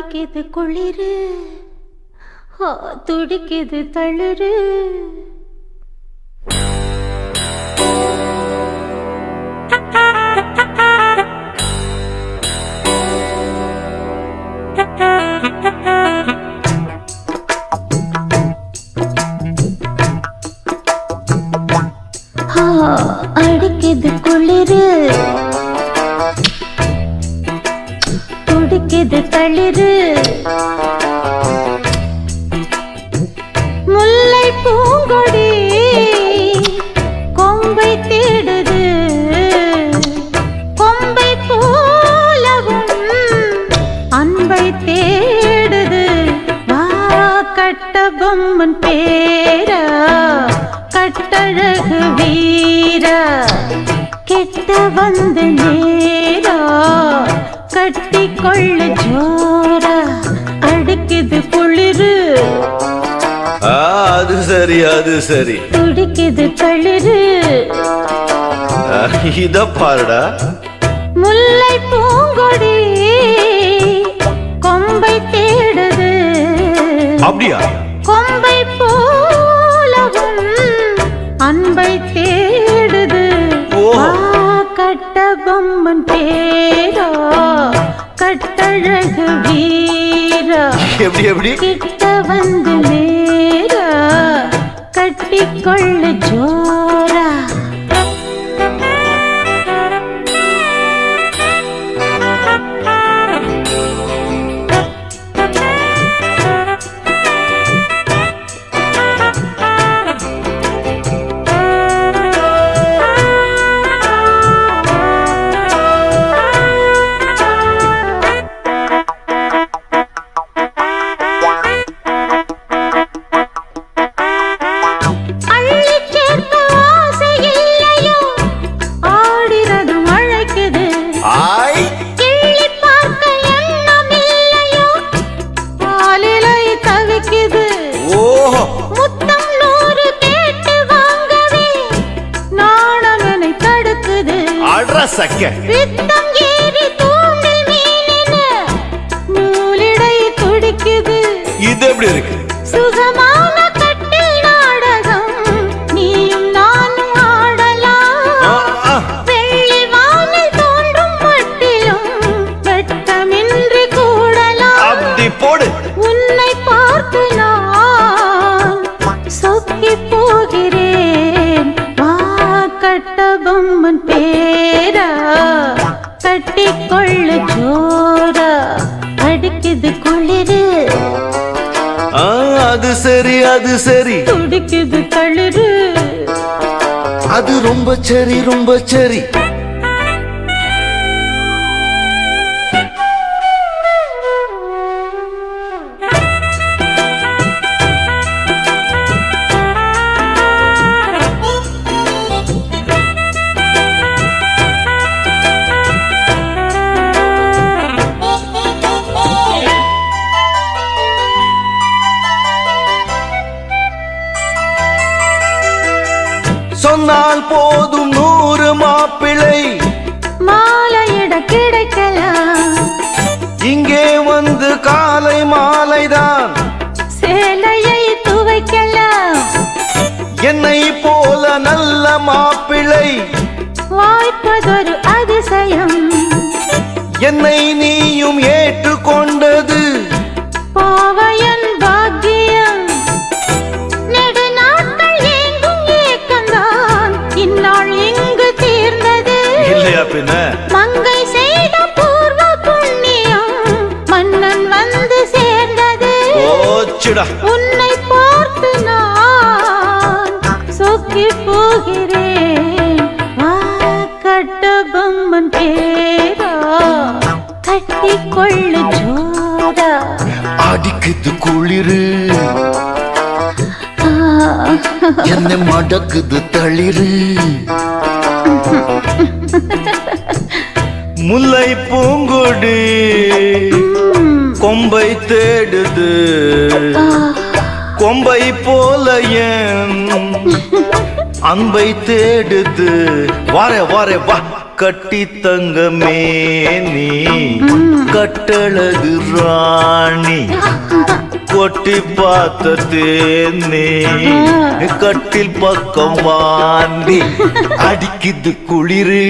அடிக்குது குளிரு துடிக்குது தளிரு அடிக்குது குளிரு துடிக்குது தளிரு முல்லை பூங்கொடி கொம்பை தேடுது கொம்பை போலவும் அன்பை தேடுது வா கட்ட பொம்மன் பேரா கட்டழகு வீரா கெட்ட வந்து நேரா கட்டி கொள்ளு ஜோரா அடிக்குது குளிரு அது சரி அது சரி துடிக்குது தளிரு இத பாருடா முல்லை பூங்கொடி கொம்பை தேடுது அப்படியா கொம்பை போலவும் அன்பை தேடுது கட்ட பொம்மன் பேரா கட்டழகு வீரா எப்படி எப்படி கிட்ட வந்து நேரா கட்டிக்கொள்ளு ஜோரா ரத்தம் ஏறி தூண்டில் மீனென நூலிடை துடிக்குது இது எப்படி இருக்கு சுகமான கட்டில் நாடகம் நீயும் நானும் ஆடலாம் வெள்ளி வானில் தோன்றும் மட்டிலும் வெட்டமின்றி கூடலாம் அப்படி போடு உன்னை பார்த்து நான் சொக்கி போகிறேன் வா கட்ட பொம்மன் பேரா கட்டிக்கொள்ளு ஜோரா அடிக்குது குளிரு அது சரி அது சரி துடிக்குது தளிரு அது ரொம்ப சரி ரொம்ப சரி சொன்னால் போதும் 100 மாப்பிள்ளை மாலையிட கிடைக்கலாம் இங்கே வந்து காலை மாலைதான் சேலையை துவைக்கலாம் என்னை போல நல்ல மாப்பிள்ளை வாய்ப்பதொரு அதிசயம் என்னை நீயும் ஏற்றுக்கொண்டது பாவையன் பாக்கியம் நெடுநாட்கள் எங்கும் ஏக்கந்தான் இந்நாள் இங்கு தீர்ந்தது இல்லையா பின்ன மங்கை செய்த பூர்வ புண்ணியம் மன்னன் வந்து சேர்ந்தது ஓச்சுடா உன்னை பார்த்து நான் சொக்கி போகிறேன் வா கட்ட பொம்மன் பேரா கட்டிக்கொள்ளு ஜோரா அடிக்குது குளிரு என்னை மடக்குது தளிரு முல்லை பூங்கொடி கொம்பை தேடுது கொம்பை போல என் அன்பை தேடுது வாரே வாரே வா கட்டி தங்கமே நீ கட்டழகு ராணி கொட்டி பார்த்த தேனே கட்டில் பக்கம் வாந்தி அடிக்குது குளிரு